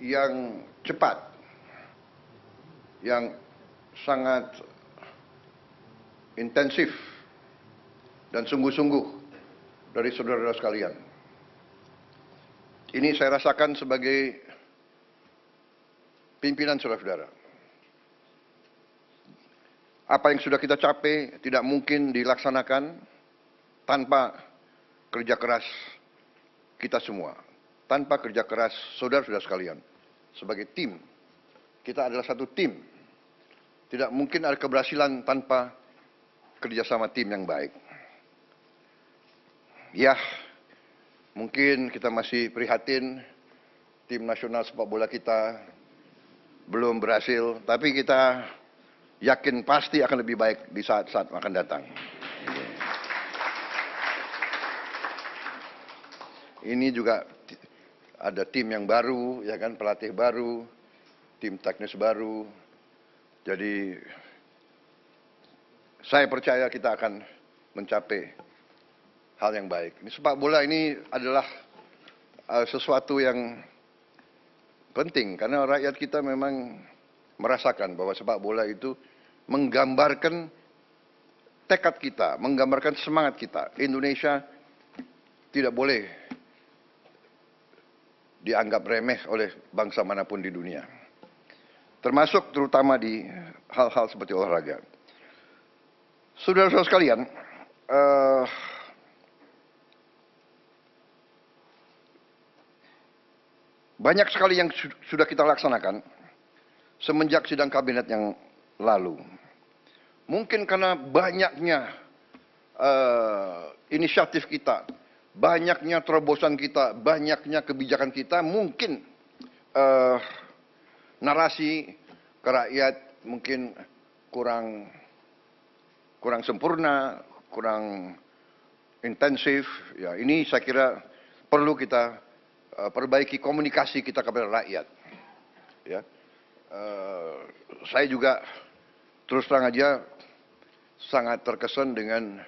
yang cepat, yang sangat intensif dan sungguh-sungguh dari saudara-saudara sekalian. Ini saya rasakan sebagai pimpinan saudara-saudara. Apa yang sudah kita capai tidak mungkin dilaksanakan tanpa kerja keras kita semua, tanpa kerja keras saudara-saudara sekalian. Sebagai tim, kita adalah satu tim. Tidak mungkin ada keberhasilan tanpa kerjasama tim yang baik. Ya, mungkin kita masih prihatin tim nasional sepak bola kita belum berhasil, tapi kita yakin pasti akan lebih baik di saat-saat akan datang. Ini juga ada tim yang baru, ya kan, pelatih baru, tim teknis baru. Jadi saya percaya kita akan mencapai hal yang baik. Ini sepak bola ini adalah sesuatu yang penting karena rakyat kita memang merasakan bahwa sepak bola itu menggambarkan tekad kita, menggambarkan semangat kita. Indonesia tidak boleh dianggap remeh oleh bangsa manapun di dunia. Termasuk terutama di hal-hal seperti olahraga. Saudara-saudara sekalian, banyak sekali yang sudah kita laksanakan semenjak sidang kabinet yang lalu. Mungkin karena banyaknya inisiatif kita, banyaknya terobosan kita, banyaknya kebijakan kita, mungkin narasi ke rakyat mungkin kurang sempurna, kurang intensif. Ya, ini saya kira perlu kita perbaiki komunikasi kita kepada rakyat. Ya, saya juga terus terang aja sangat terkesan dengan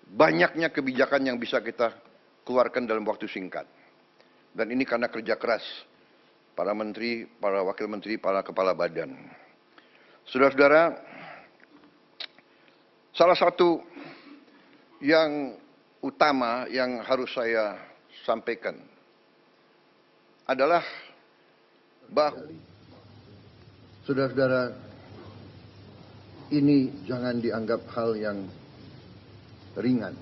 banyaknya kebijakan yang bisa kita keluarkan dalam waktu singkat. Dan ini karena kerja keras para menteri, para wakil menteri, para kepala badan. Saudara-saudara, salah satu yang utama yang harus saya sampaikan adalah bahwa saudara-saudara, ini jangan dianggap hal yang ringan.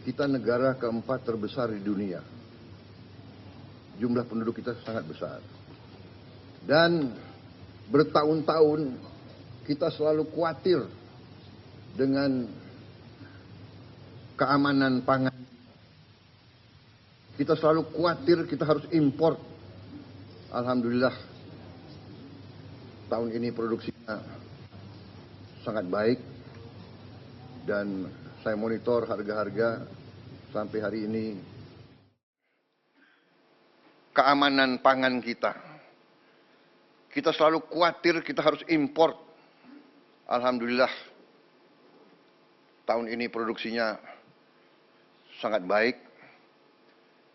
Kita negara keempat terbesar di dunia. Jumlah penduduk kita sangat besar. Dan bertahun-tahun kita selalu khawatir dengan keamanan pangan. Kita selalu khawatir kita harus impor. Alhamdulillah tahun ini produksinya sangat baik. Dan saya monitor harga-harga sampai hari ini. Keamanan pangan kita. Kita selalu khawatir kita harus impor. Alhamdulillah tahun ini produksinya sangat baik.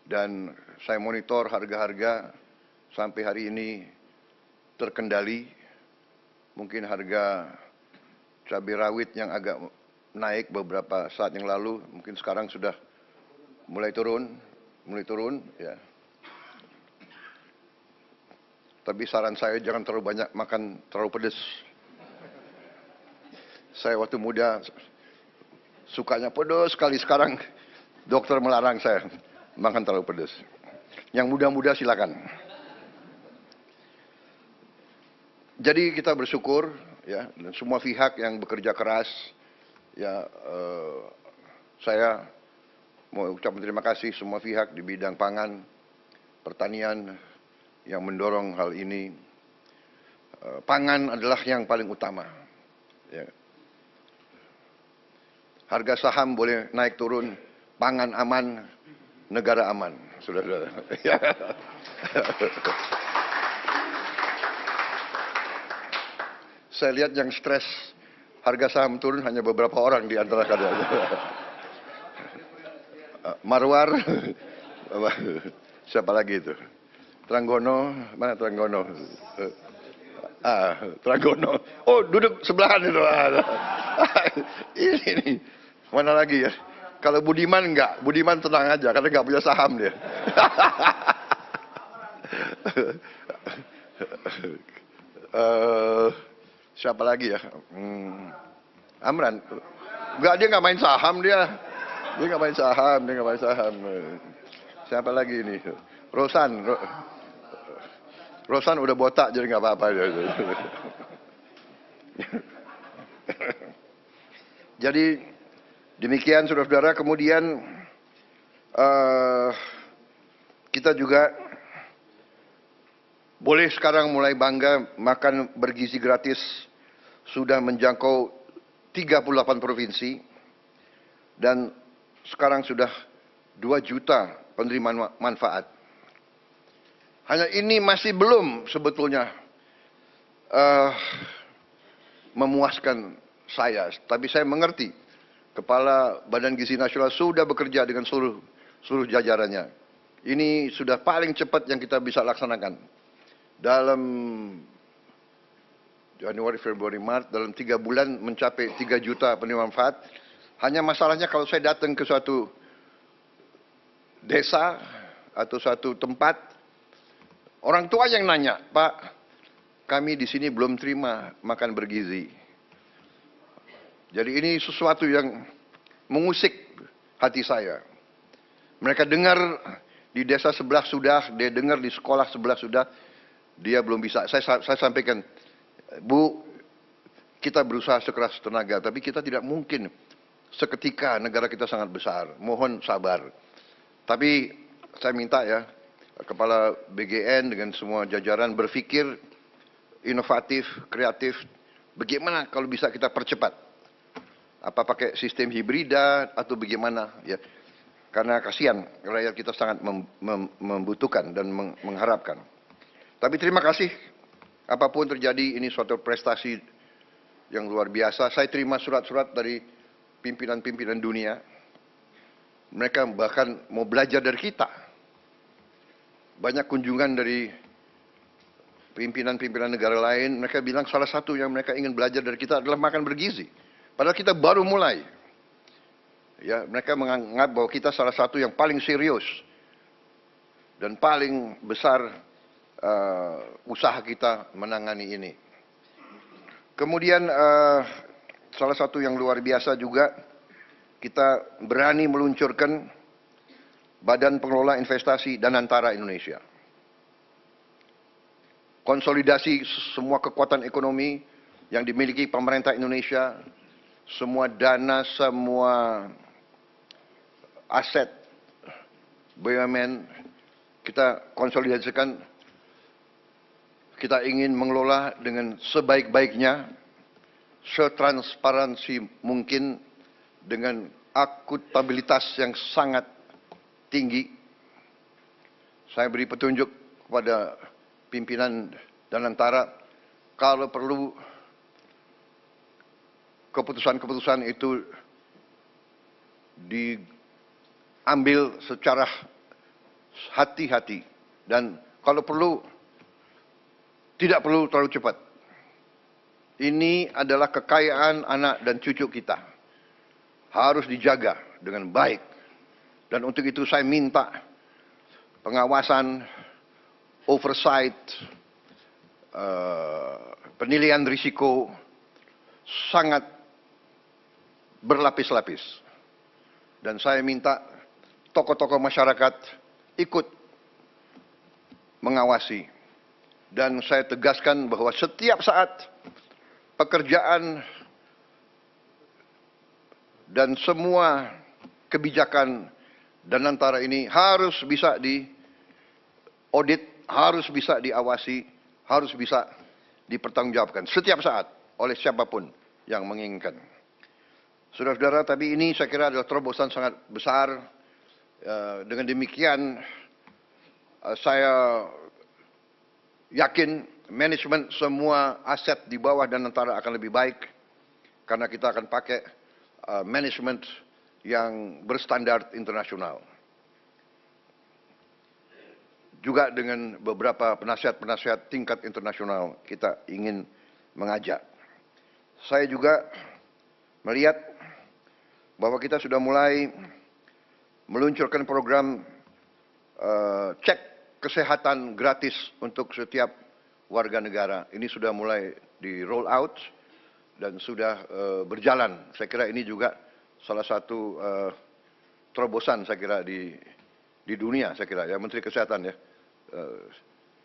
Dan saya monitor harga-harga sampai hari ini terkendali. Mungkin harga cabai rawit yang agak naik beberapa saat yang lalu, mungkin sekarang sudah mulai turun, ya. Tapi saran saya jangan terlalu banyak makan terlalu pedas. Saya waktu muda sukanya pedas sekali, sekarang dokter melarang saya makan terlalu pedas. Yang muda-muda silakan. Jadi kita bersyukur, ya, dan semua pihak yang bekerja keras. Ya, saya mau ucapkan terima kasih semua pihak di bidang pangan, pertanian yang mendorong hal ini. Pangan adalah yang paling utama. Ya. Harga saham boleh naik turun, pangan aman, negara aman, saudara-saudara. Saya lihat yang stres harga saham turun hanya beberapa orang di antara kalian. Marwar, siapa lagi itu? Tranggono, mana Tranggono? Tranggono. Oh, duduk sebelahan itu. Ini nih. Mana lagi ya? Kalau Budiman enggak, Budiman tenang aja karena enggak punya saham dia. Siapa lagi ya? Amran. Enggak, dia enggak main saham dia. Dia enggak main saham. Siapa lagi ini? Rosan udah botak jadi nggak apa-apa. Jadi demikian saudara-saudara. Kemudian kita juga boleh sekarang mulai bangga makan bergizi gratis sudah menjangkau 38 provinsi dan sekarang sudah 2 juta penerima manfaat. Hanya ini masih belum sebetulnya memuaskan saya, tapi saya mengerti Kepala Badan Gizi Nasional sudah bekerja dengan seluruh jajarannya. Ini sudah paling cepat yang kita bisa laksanakan. Dalam Januari, Februari, Maret, dalam 3 bulan mencapai 3 juta penerima manfaat. Hanya masalahnya kalau saya datang ke suatu desa atau suatu tempat, orang tua yang nanya, Pak, kami di sini belum terima makan bergizi. Jadi ini sesuatu yang mengusik hati saya. Mereka dengar di desa sebelah sudah, dia dengar di sekolah sebelah sudah, dia belum bisa. Saya sampaikan, Bu, kita berusaha sekeras tenaga, tapi kita tidak mungkin seketika, negara kita sangat besar. Mohon sabar. Tapi saya minta ya, Kepala BGN dengan semua jajaran berpikir inovatif, kreatif. Bagaimana kalau bisa kita percepat? Apa pakai sistem hibrida atau bagaimana? Ya, karena kasihan rakyat kita sangat membutuhkan dan mengharapkan. Tapi terima kasih. Apapun terjadi, ini suatu prestasi yang luar biasa. Saya terima surat-surat dari pimpinan-pimpinan dunia. Mereka bahkan mau belajar dari kita. Banyak kunjungan dari pimpinan-pimpinan negara lain, mereka bilang salah satu yang mereka ingin belajar dari kita adalah makan bergizi. Padahal kita baru mulai. Ya, mereka menganggap bahwa kita salah satu yang paling serius dan paling besar usaha kita menangani ini. Kemudian salah satu yang luar biasa juga, kita berani meluncurkan Badan Pengelola Investasi Danantara Indonesia. Konsolidasi semua kekuatan ekonomi yang dimiliki pemerintah Indonesia, semua dana, semua aset BUMN, kita konsolidasikan. Kita ingin mengelola dengan sebaik-baiknya, setransparansi mungkin, dengan akuntabilitas yang sangat tinggi. Saya beri petunjuk kepada pimpinan Danantara, kalau perlu keputusan-keputusan itu diambil secara hati-hati dan kalau perlu tidak perlu terlalu cepat. Ini adalah kekayaan anak dan cucu kita. Harus dijaga dengan baik. Dan untuk itu saya minta pengawasan, oversight, penilaian risiko sangat berlapis-lapis. Dan saya minta tokoh-tokoh masyarakat ikut mengawasi. Dan saya tegaskan bahwa setiap saat pekerjaan dan semua kebijakan Danantara ini harus bisa diaudit, harus bisa diawasi, harus bisa dipertanggungjawabkan setiap saat oleh siapapun yang menginginkan. Saudara-saudara, tapi ini saya kira adalah terobosan sangat besar. Dengan demikian, saya yakin manajemen semua aset di bawah Danantara akan lebih baik karena kita akan pakai manajemen yang berstandar internasional. juga dengan beberapa penasihat-penasihat tingkat internasional kita ingin mengajak. Saya juga melihat bahwa kita sudah mulai meluncurkan program cek kesehatan gratis untuk setiap warga negara. Ini sudah mulai di roll out dan sudah berjalan. Saya kira ini juga salah satu terobosan saya kira di dunia, saya kira ya, Menteri Kesehatan ya.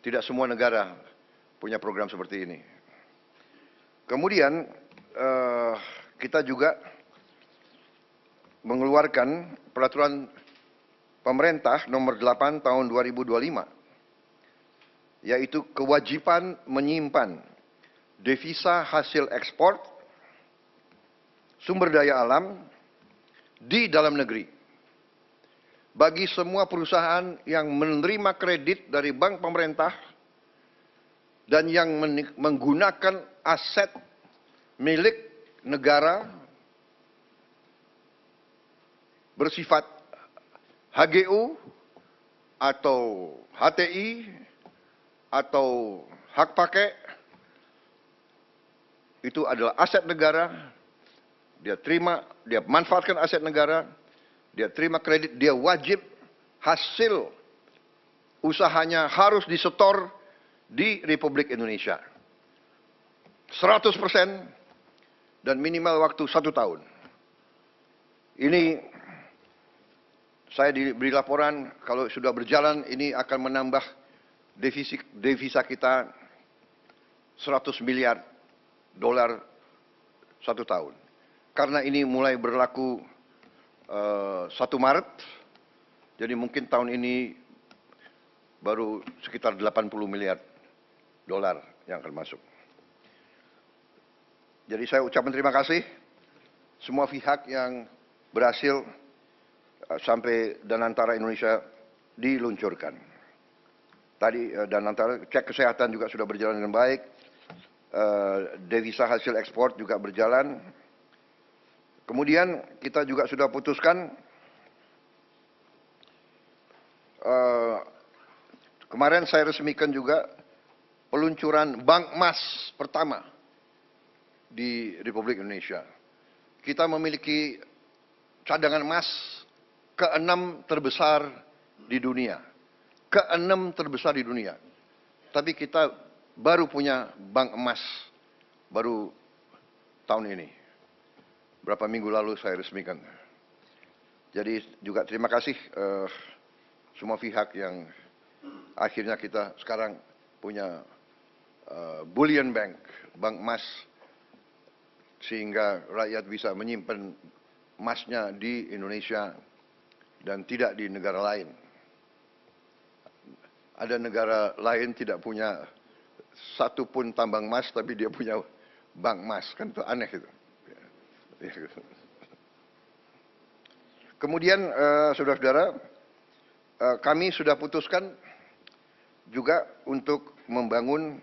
Tidak semua negara punya program seperti ini. Kemudian kita juga mengeluarkan peraturan pemerintah nomor 8 tahun 2025, yaitu kewajiban menyimpan devisa hasil ekspor sumber daya alam di dalam negeri bagi semua perusahaan yang menerima kredit dari bank pemerintah dan yang menggunakan aset milik negara bersifat HGU atau HTI atau hak pakai. Itu adalah aset negara, dia terima, dia manfaatkan aset negara, dia terima kredit, dia wajib hasil usahanya harus disetor di Republik Indonesia. 100% dan minimal waktu 1 tahun. Ini saya diberi laporan kalau sudah berjalan ini akan menambah devisa kita 100 miliar dolar 1 tahun. Karena ini mulai berlaku 1 Maret, jadi mungkin tahun ini baru sekitar 80 miliar dolar yang akan masuk. Jadi saya ucapkan terima kasih semua pihak yang berhasil sampai Danantara Indonesia diluncurkan. Tadi Danantara cek kesehatan juga sudah berjalan dengan baik, devisa hasil ekspor juga berjalan. Kemudian kita juga sudah putuskan kemarin saya resmikan juga peluncuran bank emas pertama di Republik Indonesia. Kita memiliki cadangan emas ke-6 terbesar di dunia. Ke-6 terbesar di dunia. Tapi kita baru punya bank emas baru tahun ini. Berapa minggu lalu saya resmikan. Jadi juga terima kasih semua pihak yang akhirnya kita sekarang punya bullion bank, bank emas, sehingga rakyat bisa menyimpan emasnya di Indonesia dan tidak di negara lain. Ada negara lain tidak punya satu pun tambang emas, tapi dia punya bank emas, kan itu aneh itu. Kemudian saudara-saudara, kami sudah putuskan juga untuk membangun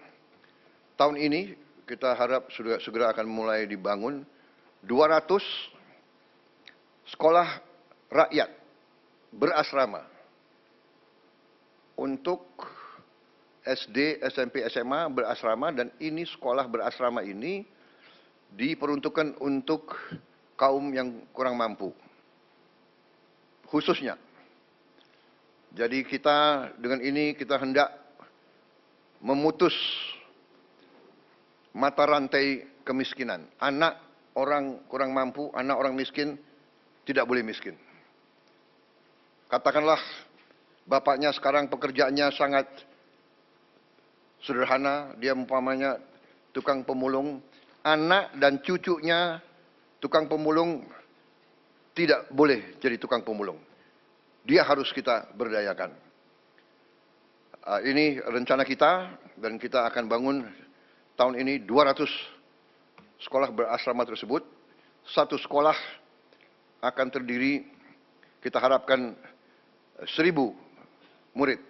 tahun ini, kita harap sudah segera akan mulai dibangun 200 sekolah rakyat berasrama untuk SD, SMP, SMA berasrama, dan ini sekolah berasrama ini diperuntukkan untuk kaum yang kurang mampu, khususnya. Jadi kita dengan ini kita hendak memutus mata rantai kemiskinan. Anak orang kurang mampu, anak orang miskin tidak boleh miskin. Katakanlah bapaknya sekarang pekerjaannya sangat sederhana, dia umpamanya tukang pemulung, anak dan cucunya tukang pemulung tidak boleh jadi tukang pemulung. Dia harus kita berdayakan. Ini rencana kita dan kita akan bangun tahun ini 200 sekolah berasrama tersebut. Satu sekolah akan terdiri, kita harapkan 1.000 murid.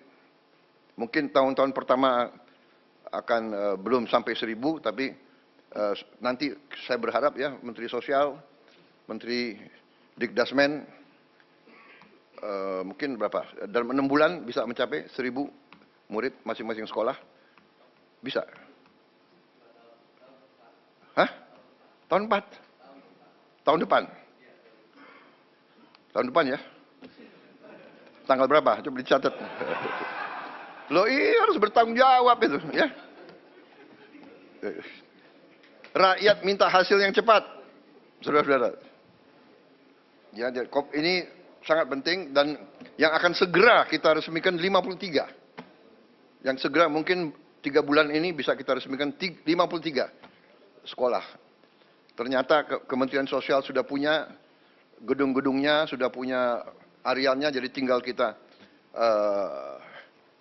Mungkin tahun-tahun pertama akan belum sampai 1.000, tapi nanti saya berharap ya Menteri Sosial, Menteri Dikdasmen, mungkin berapa? Dalam 6 bulan bisa mencapai 1.000 murid masing-masing sekolah? Bisa? Hah? Tahun 4? Tahun depan? Tahun depan ya? Tanggal berapa? Coba dicatat. Loh iya harus bertanggung jawab itu ya. Rakyat minta hasil yang cepat, saudara-saudara. Ya, ini sangat penting dan yang akan segera kita resmikan 53. Yang segera mungkin 3 bulan ini bisa kita resmikan 53 sekolah. Ternyata Kementerian Sosial sudah punya gedung-gedungnya, sudah punya arealnya, jadi tinggal kita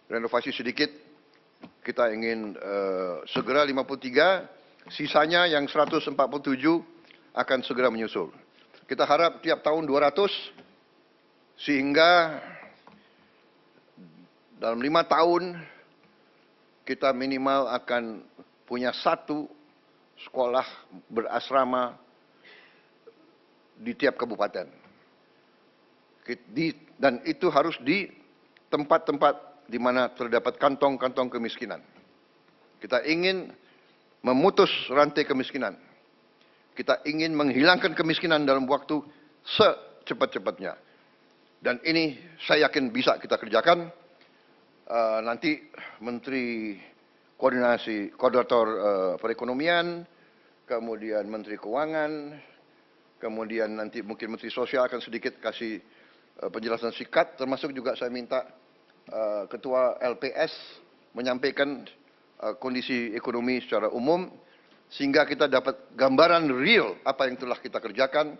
renovasi sedikit. Kita ingin segera 53, sisanya yang 147 akan segera menyusul. Kita harap tiap tahun 200, sehingga dalam 5 tahun kita minimal akan punya 1 sekolah berasrama di tiap kabupaten. Dan itu harus di tempat-tempat di mana terdapat kantong-kantong kemiskinan. Kita ingin memutus rantai kemiskinan. Kita ingin menghilangkan kemiskinan dalam waktu secepat-cepatnya. Dan ini saya yakin bisa kita kerjakan. Nanti Menteri Koordinator Perekonomian, kemudian Menteri Keuangan, kemudian nanti mungkin Menteri Sosial akan sedikit kasih penjelasan singkat, termasuk juga saya minta Ketua LPS menyampaikan kondisi ekonomi secara umum, sehingga kita dapat gambaran real apa yang telah kita kerjakan,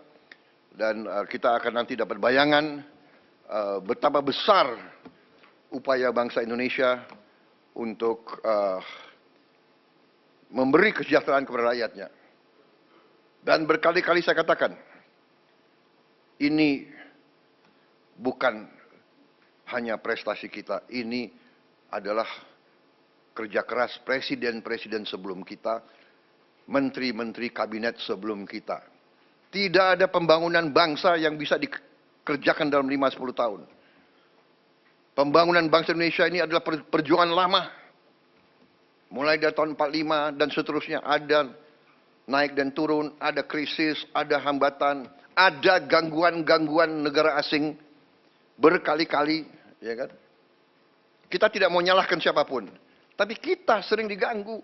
dan kita akan nanti dapat bayangan betapa besar upaya bangsa Indonesia untuk memberi kesejahteraan kepada rakyatnya. Dan berkali-kali saya katakan, ini bukan hanya prestasi kita, ini adalah kerja keras presiden-presiden sebelum kita, menteri-menteri kabinet sebelum kita. Tidak ada pembangunan bangsa yang bisa dikerjakan dalam 5-10 tahun. Pembangunan bangsa Indonesia ini adalah perjuangan lama. Mulai dari tahun 45 dan seterusnya, ada naik dan turun, ada krisis, ada hambatan, ada gangguan-gangguan negara asing berkali-kali, ya kan? Kita tidak mau nyalahkan siapapun, tapi kita sering diganggu.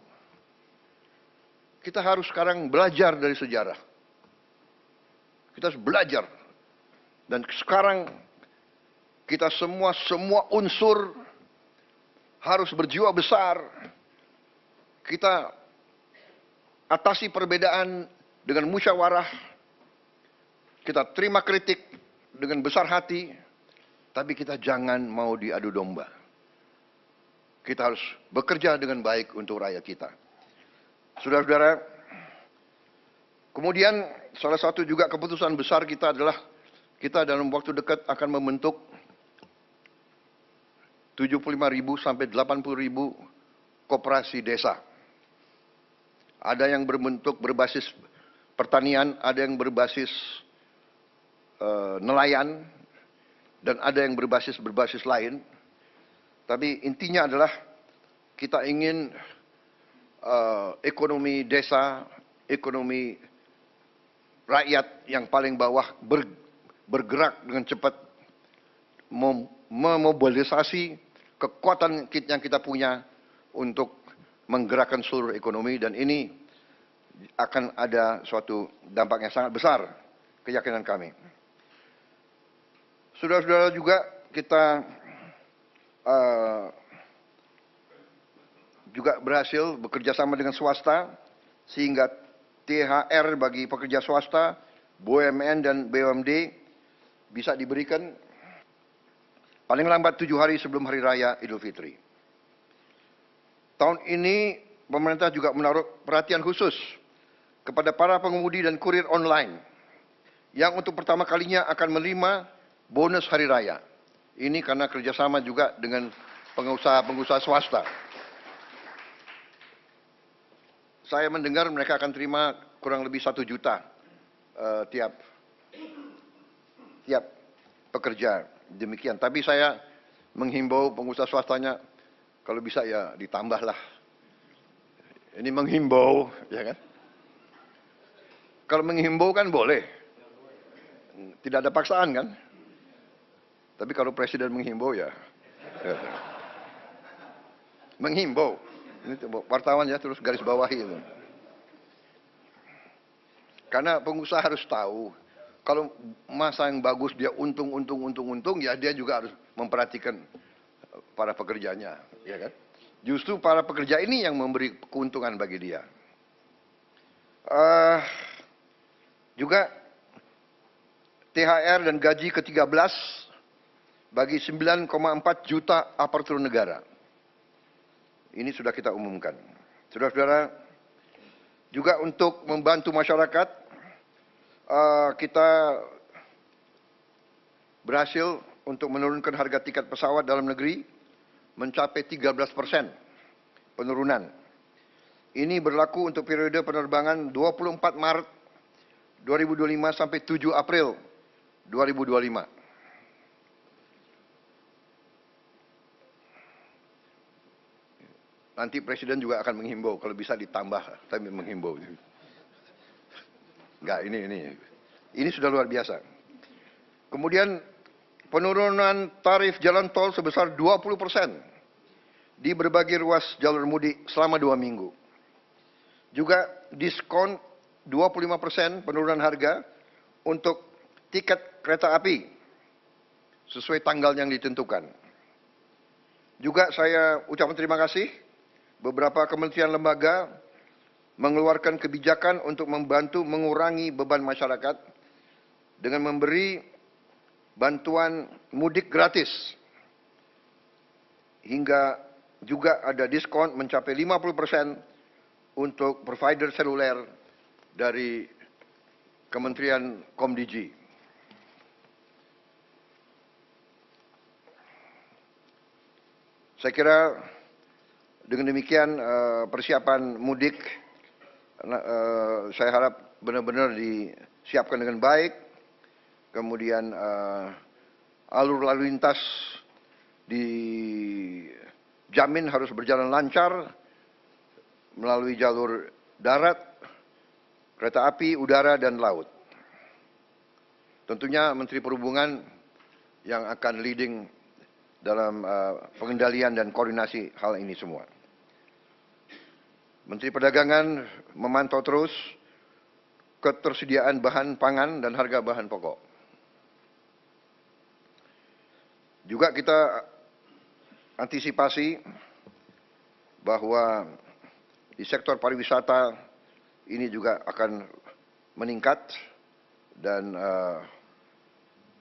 Kita harus sekarang belajar dari sejarah. Kita harus belajar. Dan sekarang kita semua unsur harus berjiwa besar. Kita atasi perbedaan dengan musyawarah. Kita terima kritik dengan besar hati, tapi kita jangan mau diadu domba. Kita harus bekerja dengan baik untuk rakyat kita. Saudara-saudara, kemudian salah satu juga keputusan besar kita adalah kita dalam waktu dekat akan membentuk 75.000 sampai 80.000 koperasi desa. Ada yang berbasis pertanian, ada yang berbasis nelayan, dan ada yang berbasis lain. Tapi intinya adalah kita ingin ekonomi desa, ekonomi rakyat yang paling bawah bergerak dengan cepat, memobilisasi kekuatan yang kita punya untuk menggerakkan seluruh ekonomi, dan ini akan ada suatu dampak yang sangat besar, keyakinan kami. Saudara-saudara, juga kita juga berhasil bekerja sama dengan swasta, sehingga THR bagi pekerja swasta, BUMN dan BUMD bisa diberikan paling lambat 7 hari sebelum Hari Raya Idul Fitri. Tahun ini pemerintah juga menaruh perhatian khusus kepada para pengemudi dan kurir online yang untuk pertama kalinya akan menerima bonus Hari Raya. Ini karena kerjasama juga dengan pengusaha-pengusaha swasta. Saya mendengar mereka akan terima kurang lebih 1 juta tiap pekerja. Demikian. Tapi saya menghimbau pengusaha swastanya, Kalau bisa ya ditambahlah. Ini menghimbau, ya kan? Kalau menghimbau kan boleh. Tidak ada paksaan kan? Tapi kalau presiden menghimbau ya. Ya. Menghimbau. Ini wartawan ya terus garis bawahi itu. Karena pengusaha harus tahu kalau masa yang bagus dia untung, ya dia juga harus memperhatikan para pekerjanya, ya kan? Justru para pekerja ini yang memberi keuntungan bagi dia. Juga THR dan gaji ke-13 bagi 9,4 juta aparatur negara. Ini sudah kita umumkan. Saudara-saudara, juga untuk membantu masyarakat, kita berhasil untuk menurunkan harga tiket pesawat dalam negeri mencapai 13% penurunan. Ini berlaku untuk periode penerbangan 24 Maret 2025 sampai 7 April 2025. Nanti Presiden juga akan menghimbau, kalau bisa ditambah, tapi menghimbau. Enggak, ini sudah luar biasa. Kemudian penurunan tarif jalan tol sebesar 20% di berbagai ruas jalur mudik selama 2 minggu. Juga diskon 25% penurunan harga untuk tiket kereta api sesuai tanggal yang ditentukan. Juga saya ucapkan terima kasih beberapa kementerian lembaga mengeluarkan kebijakan untuk membantu mengurangi beban masyarakat dengan memberi bantuan mudik gratis. Hingga juga ada diskon mencapai 50% untuk provider seluler dari Kementerian Komdigi. Saya kira dengan demikian persiapan mudik saya harap benar-benar disiapkan dengan baik. Kemudian alur lalu lintas dijamin harus berjalan lancar melalui jalur darat, kereta api, udara, dan laut. Tentunya Menteri Perhubungan yang akan leading dalam pengendalian dan koordinasi hal ini semua. Menteri Perdagangan memantau terus ketersediaan bahan pangan dan harga bahan pokok. Juga kita antisipasi bahwa di sektor pariwisata ini juga akan meningkat dan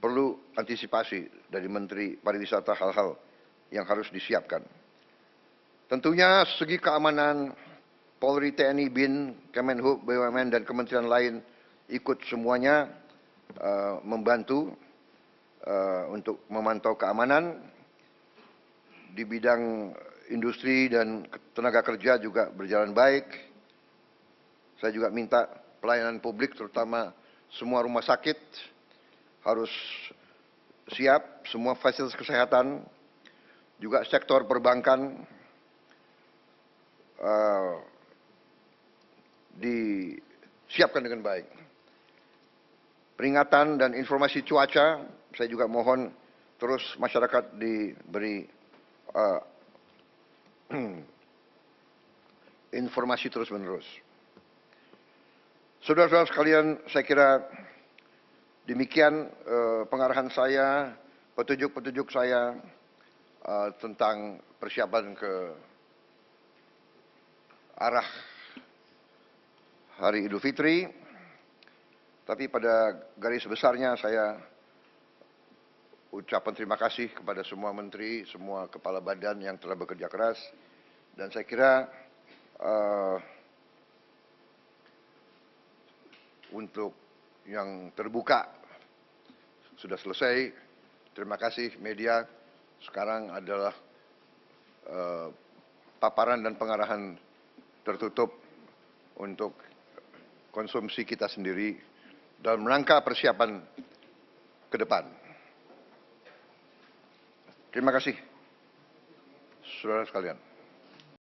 perlu antisipasi dari Menteri Pariwisata hal-hal yang harus disiapkan. Tentunya segi keamanan Polri, TNI, BIN, Kemenhub, BUMN, dan kementerian lain ikut semuanya membantu untuk memantau keamanan. Di bidang industri dan tenaga kerja juga berjalan baik. Saya juga minta pelayanan publik terutama semua rumah sakit harus siap, semua fasilitas kesehatan, juga sektor perbankan disiapkan dengan baik. Peringatan dan informasi cuaca, saya juga mohon terus masyarakat diberi informasi terus-menerus. Saudara-saudara sekalian, saya kira demikian pengarahan saya, petunjuk-petunjuk saya tentang persiapan ke arah Hari Idul Fitri. Tapi pada garis besarnya saya ucapan terima kasih kepada semua menteri, semua kepala badan yang telah bekerja keras. Dan saya kira untuk yang terbuka sudah selesai. Terima kasih media. Sekarang adalah paparan dan pengarahan tertutup untuk konsumsi kita sendiri dalam rangka persiapan ke depan. Terima kasih. saudara sekalian.